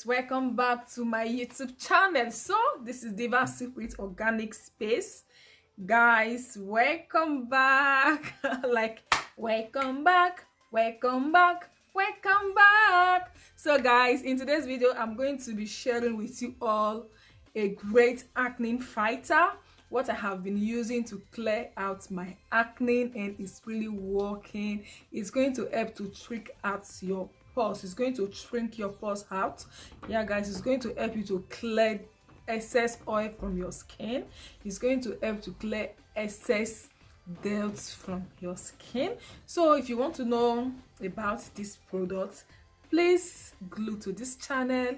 guys, welcome back to my YouTube channel. So this is Diva Secret Organic Space. Guys, welcome back. Like, welcome back, welcome back, welcome back. So guys, in today's video I'm going to be sharing with you all a great acne fighter, what I have been using to clear out my acne, and it's really working. It's going to help to trick out your pores. It's going to shrink your pores out. Yeah guys, it's going to help you to clear excess oil from your skin. It's going to help to clear excess dirt from your skin. So if you want to know about this product, please glue to this channel,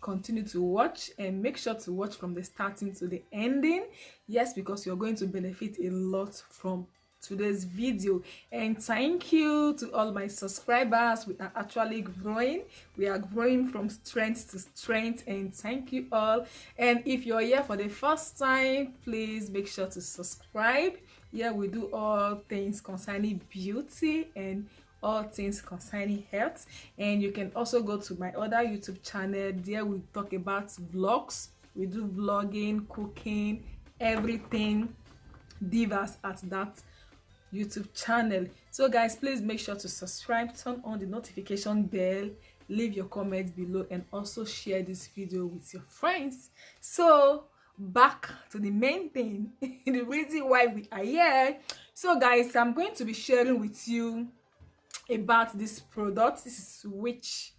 continue to watch, and make sure to watch from the starting to the ending. Yes, because you're going to benefit a lot from today's video. And thank you to all my subscribers. We are actually growing. We are growing from strength to strength, and thank you all. And if you're here for the first time, please make sure to subscribe. Yeah, we do all things concerning beauty and all things concerning health. And you can also go to my other YouTube channel. There we talk about vlogs. We do vlogging, cooking, everything divas at that YouTube channel. So guys, please make sure to subscribe, turn on the notification bell, leave your comments below, and also share this video with your friends. So back to the main thing, the reason why we are here. So guys, I'm going to be sharing with you about this product. This is Witch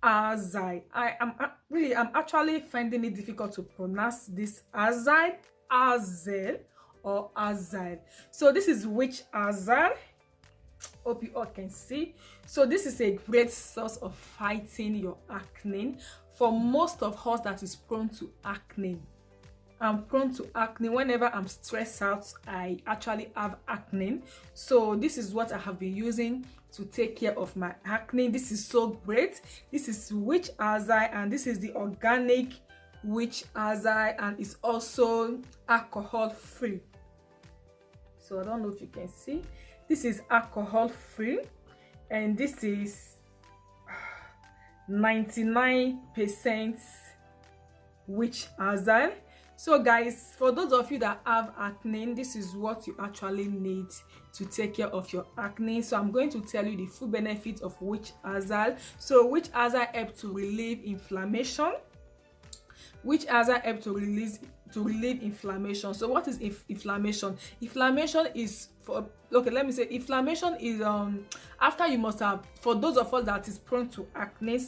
Hazel. I'm actually finding it difficult to pronounce this Hazel or Hazel. So this is Witch Hazel. Hope you all can see. So this is a great source of fighting your acne. For most of us that is prone to acne, I'm prone to acne. Whenever I'm stressed out, I actually have acne. So this is what I have been using to take care of my acne. This is so great. This is Witch Hazel, and this is the organic Witch Hazel, and it's also alcohol free. So I don't know if you can see. This is alcohol free, and this is 99% Witch Hazel. So guys, for those of you that have acne, this is what you actually need to take care of your acne. So I'm going to tell you the full benefits of Witch Hazel. So Witch Hazel helps to relieve inflammation. Witch Hazel helps to relieve inflammation. So what is inflammation? Inflammation is inflammation is after you must have, for those of us that is prone to acne,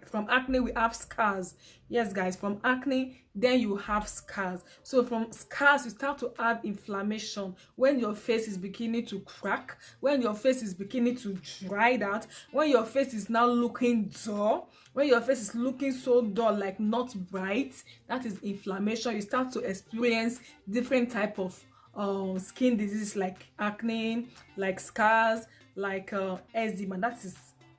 from acne we have scars. Yes guys, from acne then you have scars. So from scars you start to have inflammation. When your face is beginning to crack, when your face is beginning to dry out, when your face is now looking dull, when your face is looking so dull, like not bright, that is inflammation. You start to experience different type of skin diseases like acne, like scars, like eczema. That is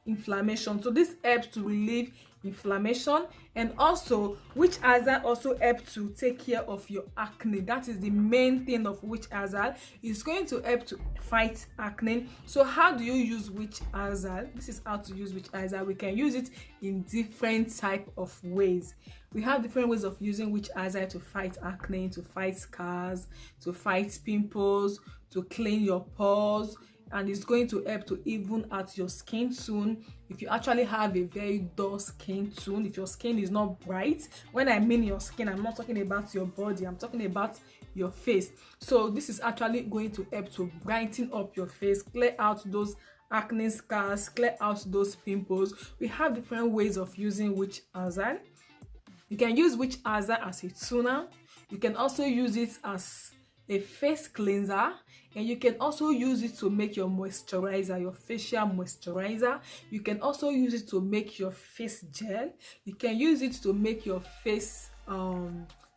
inflammation. So this helps to relieve inflammation. And also Witch Hazel also helps to take care of your acne. That is the main thing of Witch Hazel. It's going to help to fight acne. So how do you use Witch Hazel? This is how to use Witch Hazel. We can use it in different type of ways. We have different ways of using Witch Hazel to fight acne, to fight scars, to fight pimples, to clean your pores. And it's going to help to even out your skin tone. If you actually have a very dull skin tone, if your skin is not bright, when I mean your skin, I'm not talking about your body, I'm talking about your face. So this is actually going to help to brighten up your face, clear out those acne scars, clear out those pimples. We have different ways of using Witch Hazel. You can use Witch Hazel as a toner. You can also use it as a face cleanser, and you can also use it to make your moisturizer, your facial moisturizer. You can also use it to make your face gel. You can use it to make your face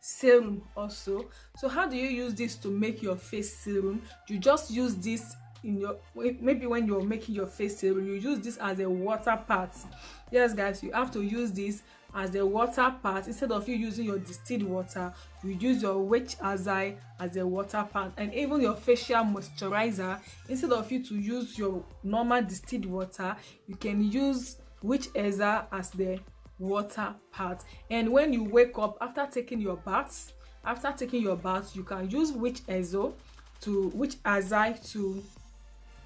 serum also. So how do you use this to make your face serum? You just use this in your, maybe when you're making your face serum, you use this as a water part. Yes guys, you have to use this as the water part. Instead of you using your distilled water, you use your Witch Hazel as a water part. And even your facial moisturizer, instead of you to use your normal distilled water, you can use Witch Hazel as the water part. And when you wake up after taking your bath, you can use Hazel to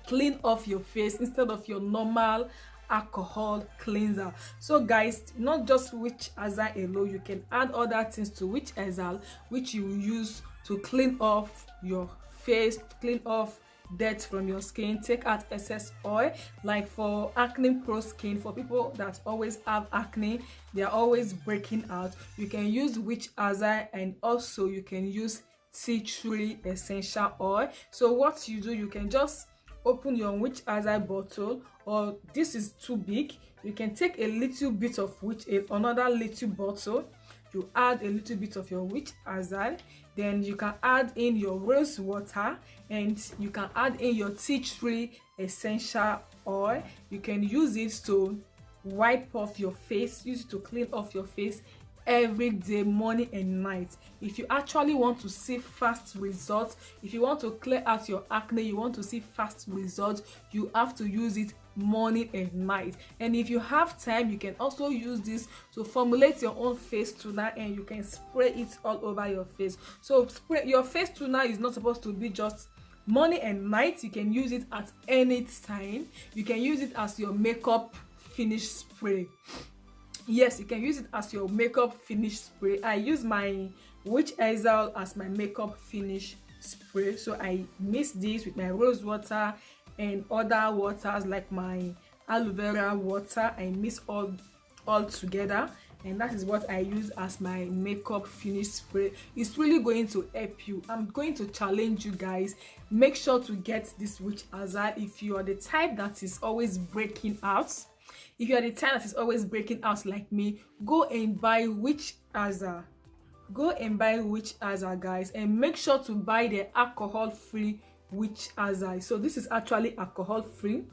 clean off your face instead of your normal alcohol cleanser. So guys, not just Hazel alone, you can add other things to Hazel which you use to clean off your face, clean off dirt from your skin, take out excess oil. Like for acne prone skin, for people that always have acne, they are always breaking out, you can use Hazel, and also you can use tea tree essential oil. So what you do, you can just open your Hazel bottle, or this is too big, you can take a little bit of another little bottle, you add a little bit of your Hazel, then you can add in your rose water, and you can add in your tea tree essential oil. You can use it to wipe off your face, use it to clean off your face every day, morning and night. If you actually want to see fast results, if you want to clear out your acne, you want to see fast results, you have to use it morning and night. And if you have time, you can also use this to formulate your own face toner, and you can spray it all over your face. So your face toner is not supposed to be just morning and night. You can use it at any time. You can use it as your makeup finish spray. Yes, you can use it as your makeup finish spray. I use my Hazel as my makeup finish spray. So I mix this with my rose water and other waters like my aloe vera water. I mix all together, and that is what I use as my makeup finish spray. It's really going to help you. I'm going to challenge you guys, make sure to get this Hazel if you are the type that is always breaking out. If you are the type that is always breaking out like me, go and buy Hazel. Go and buy Hazel, guys, and make sure to buy the alcohol-free Hazel. So this is actually alcohol-free.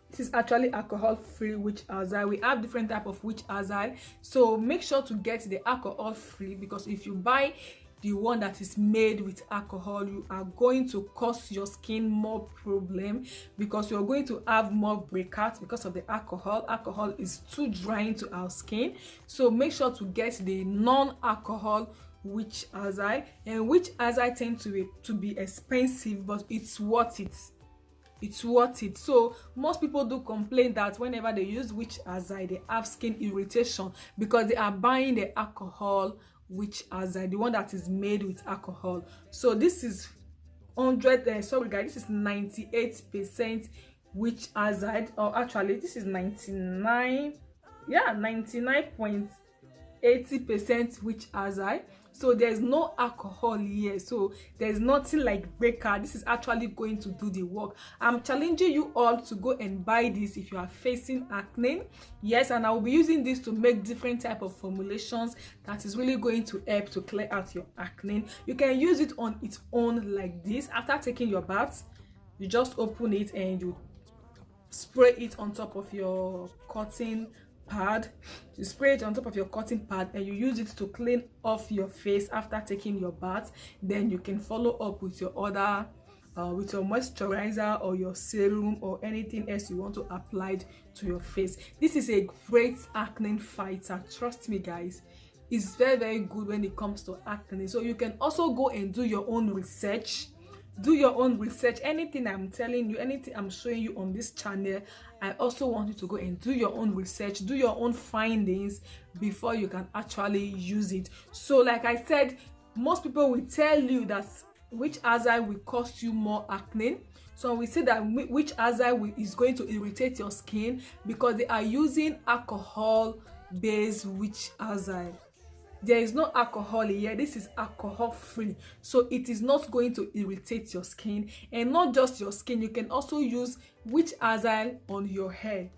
This is actually alcohol-free Hazel. We have different type of Hazel, so make sure to get the alcohol-free, because if you buy the one that is made with alcohol, you are going to cause your skin more problem, because you're going to have more breakouts because of the alcohol. Alcohol is too drying to our skin, so make sure to get the non-alcohol Hazel. And Hazel tend to be expensive, but it's worth it. It's worth it. So most people do complain that whenever they use Hazel, they have skin irritation because they are buying the alcohol Hazel, the one that is made with alcohol. So this is 100 sorry guys, this is 98% Hazel, or actually this is 99.80% Hazel. So there's no alcohol here, so there's nothing like breaker. This is actually going to do the work. I'm challenging you all to go and buy this if you are facing acne. Yes, and I will be using this to make different type of formulations that is really going to help to clear out your acne. You can use it on its own like this. After taking your bath, you just open it and you spray it on top of your cotton pad. You spray it on top of your cotton pad and you use it to clean off your face after taking your bath. Then you can follow up with your other with your moisturizer or your serum or anything else you want to apply to your face. This is a great acne fighter, trust me guys. It's very good when it comes to acne. So you can also go and do your own research. Do your own research. Anything I'm telling you, anything I'm showing you on this channel, I also want you to go and do your own research, do your own findings before you can actually use it. So like I said, most people will tell you that Hazel will cause you more acne. So we say that Hazel is going to irritate your skin because they are using alcohol based Hazel. There is no alcohol here. This is alcohol free, so it is not going to irritate your skin. And not just your skin, you can also use Hazel on your hair.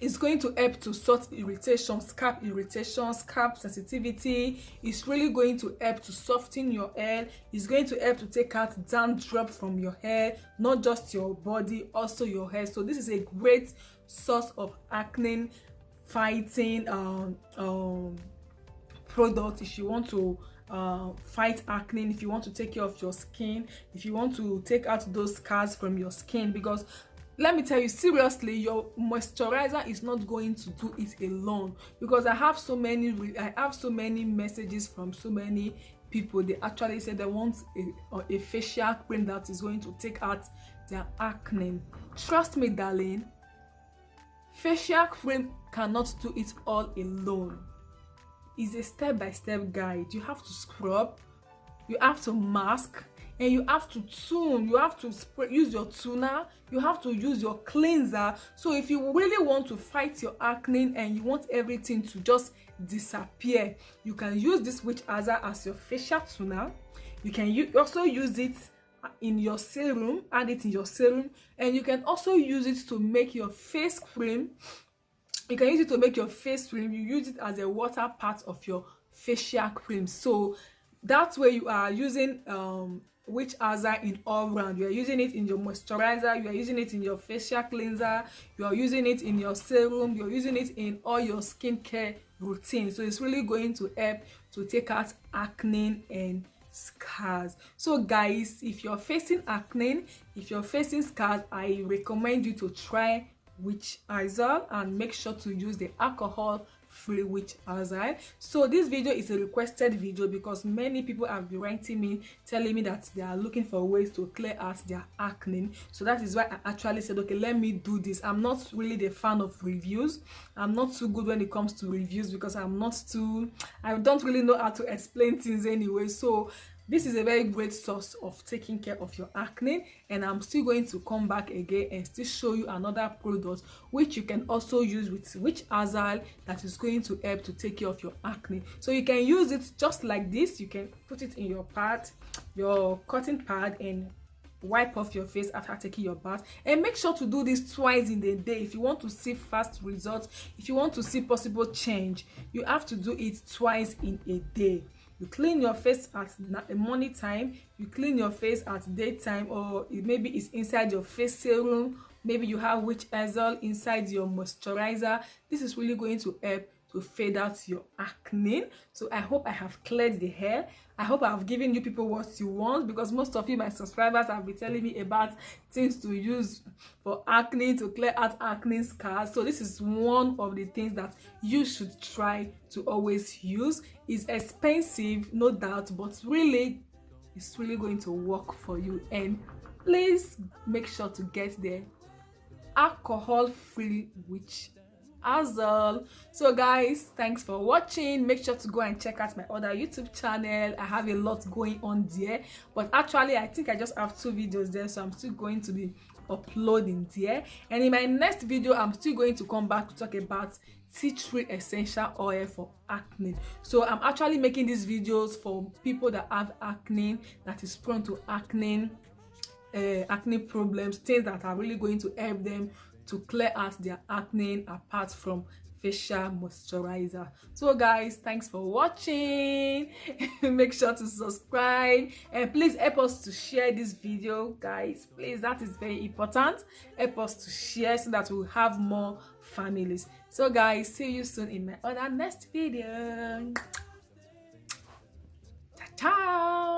It's going to help to sort irritation, scalp sensitivity. It's really going to help to soften your hair. It's going to help to take out dandruff from your hair, not just your body, also your hair. So this is a great source of acne fighting product if you want to fight acne, if you want to take care of your skin, if you want to take out those scars from your skin. Because let me tell you seriously, your moisturizer is not going to do it alone, because I have so many messages from so many people. They actually say they want a facial cream that is going to take out their acne. Trust me, darling, facial cream cannot do it all alone. It's a step-by-step guide. You have to scrub, you have to mask, and you have to tune. You have to use your toner, you have to use your cleanser. So if you really want to fight your acne and you want everything to just disappear, you can use this witch hazel as your facial toner. You can also use it in your serum, add it in your serum, and you can also use it to make your face cream. You can use it to make your face cream. You use it as a water part of your facial cream. So that way you are using witch hazel in all round. You are using it in your moisturizer, you are using it in your facial cleanser, you are using it in your serum, you are using it in all your skincare routine. So it's really going to help to take out acne and scars. So guys, if you're facing acne, if you're facing scars, I recommend you to try witch hazel and make sure to use the alcohol free witch hazel. So this video is a requested video because many people have been writing me telling me that they are looking for ways to clear out their acne. So that is why I actually said, okay, let me do this. I'm not really the fan of reviews. I'm not too good when it comes to reviews because I don't really know how to explain things anyway. So this is a very great source of taking care of your acne, and I'm still going to come back again and still show you another product which you can also use with witch hazel that is going to help to take care of your acne. So you can use it just like this. You can put it in your pad, your cotton pad, and wipe off your face after taking your bath. And make sure to do this twice in the day. If you want to see fast results, if you want to see possible change, you have to do it twice in a day. You clean your face at morning time, you clean your face at daytime, or maybe it's inside your face serum, maybe you have witch hazel inside your moisturizer. This is really going to help to fade out your acne. So I hope I have cleared the hair. I hope I have given you people what you want, because most of you, my subscribers, have been telling me about things to use for acne, to clear out acne scars. So this is one of the things that you should try to always use. It's expensive, no doubt, but really it's really going to work for you. And please make sure to get the alcohol free witch hazel. So guys, thanks for watching. Make sure to go and check out my other YouTube channel. I have a lot going on there, but actually I think I just have 2 videos there, so I'm still going to be uploading there. And in my next video, I'm still going to come back to talk about tea tree essential oil for acne. So I'm actually making these videos for people that have acne, that is prone to acne problems, things that are really going to help them to clear out their acne apart from facial moisturizer. So guys, thanks for watching. Make sure to subscribe, and please help us to share this video, guys. Please, that is very important. Help us to share so that we'll have more families. So guys, see you soon in my other next video. Ciao.